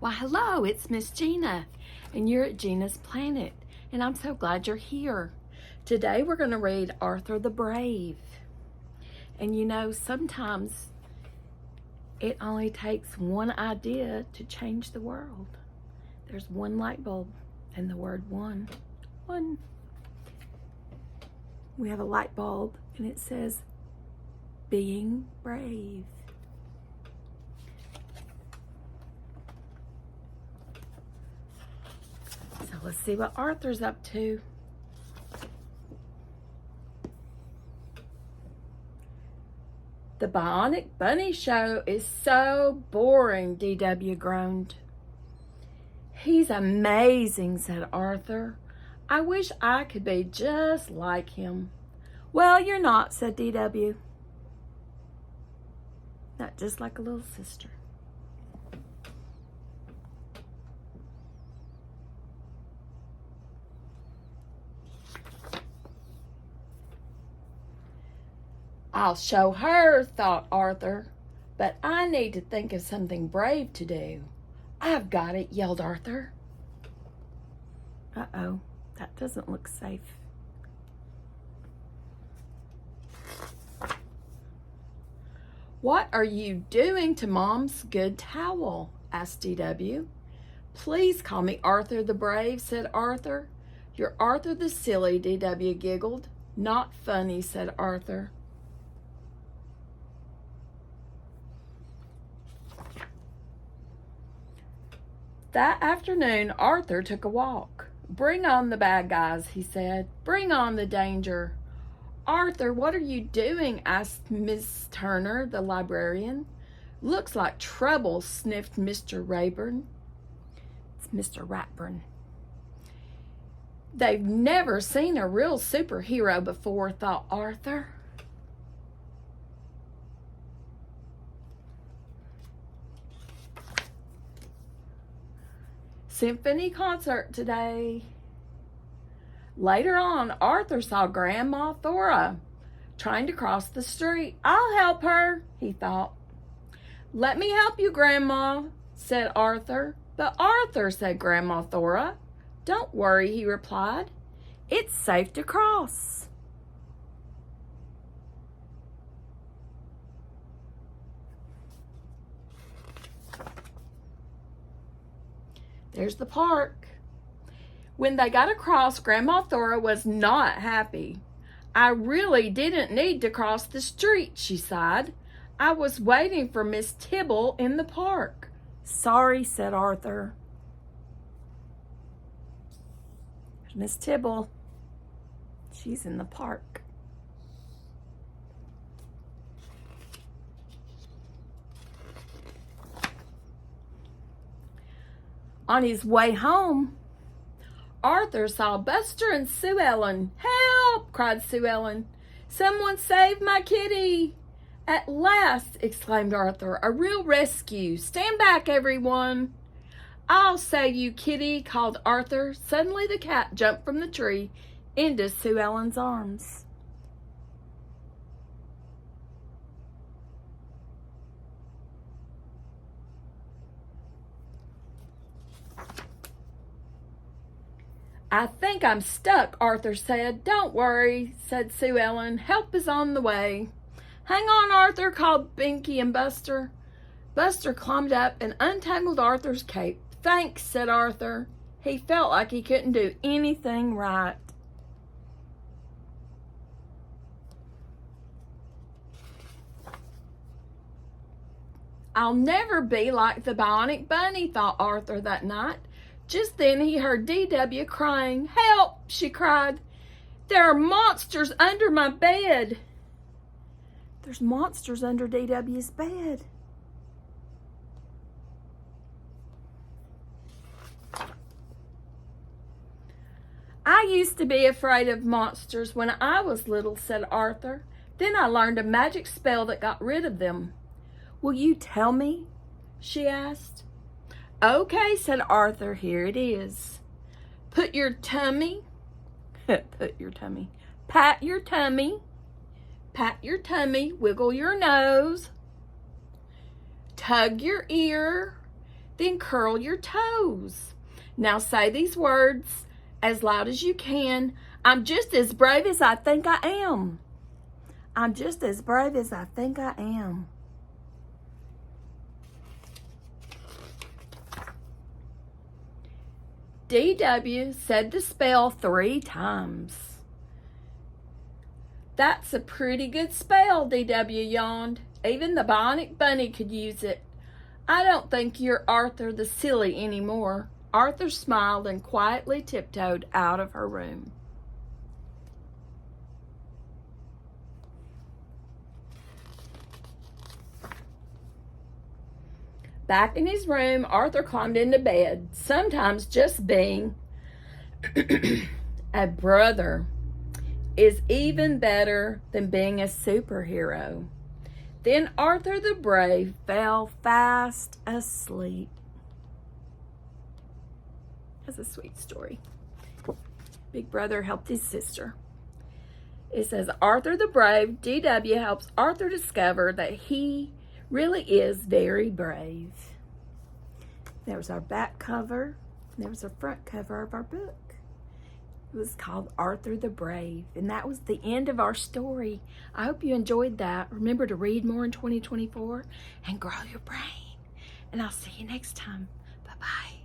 Why, hello, it's Miss Gina, and you're at Gina's Planet, and I'm so glad you're here. Today we're going to read Authur the Brave. And you know, sometimes it only takes one idea to change the world. There's one light bulb, and the word one. One. We have a light bulb, and it says, being brave. So let's see what Authur's up to. The Bionic Bunny show is so boring, DW groaned. He's amazing, said Authur. I wish I could be just like him. Well, you're not, said DW. Not just like a little sister. I'll show her, thought Authur, but I need to think of something brave to do. I've got it, yelled Authur. Uh-oh, that doesn't look safe. What are you doing to Mom's good towel? Asked DW. Please call me Authur the Brave, said Authur. You're Authur the Silly, DW giggled. Not funny, said Authur. That afternoon, Authur took a walk. Bring on the bad guys, he said. Bring on the danger. Authur, what are you doing? Asked Miss Turner, the librarian. Looks like trouble, sniffed Mr. Rayburn. It's Mr. Ratburn. They've never seen a real superhero before, thought Authur. Symphony concert today. Later on, Authur saw Grandma Thora trying to cross the street. I'll help her, he thought. Let me help you, Grandma, said Authur. But Authur, said Grandma Thora. Don't worry, he replied. It's safe to cross. There's the park. When they got across, Grandma Thora was not happy. I really didn't need to cross the street, she sighed. I was waiting for Miss Tibble in the park. Sorry, said Authur. There's Miss Tibble. She's in the park. On his way home, Authur saw Buster and Sue Ellen. Help! Cried Sue Ellen. Someone save my kitty! At last, exclaimed Authur, a real rescue. Stand back, everyone. I'll save you, kitty, called Authur. Suddenly the cat jumped from the tree into Sue Ellen's arms. I think I'm stuck, Authur said. Don't worry, said Sue Ellen. Help is on the way. Hang on, Authur, called Binky and Buster. Buster climbed up and untangled Authur's cape. Thanks, said Authur. He felt like he couldn't do anything right. I'll never be like the Bionic Bunny, thought Authur that night. Just then he heard DW crying. Help, she cried. There are monsters under my bed. There's monsters under DW's bed. I used to be afraid of monsters when I was little, said Authur. Then I learned a magic spell that got rid of them. Will you tell me? She asked. Okay, said Authur, here it is. Pat your tummy, pat your tummy, wiggle your nose, tug your ear, Then curl your toes. Now say these words as loud as you can. I'm just as brave as I think I am. I'm just as brave as I think I am. DW said the spell 3 times. That's a pretty good spell, DW yawned. Even the Bionic Bunny could use it. I don't think you're Authur the silly anymore. Authur smiled and quietly tiptoed out of her room. Back in his room, Authur climbed into bed, sometimes just being a brother is even better than being a superhero. Then Authur the Brave fell fast asleep. That's a sweet story. Big brother helped his sister. It says, Authur the Brave, DW helps Authur discover that he really is very brave. There was our back cover. And there was our front cover of our book. It was called Authur the Brave. And that was the end of our story. I hope you enjoyed that. Remember to read more in 2024 and grow your brain. And I'll see you next time. Bye-bye.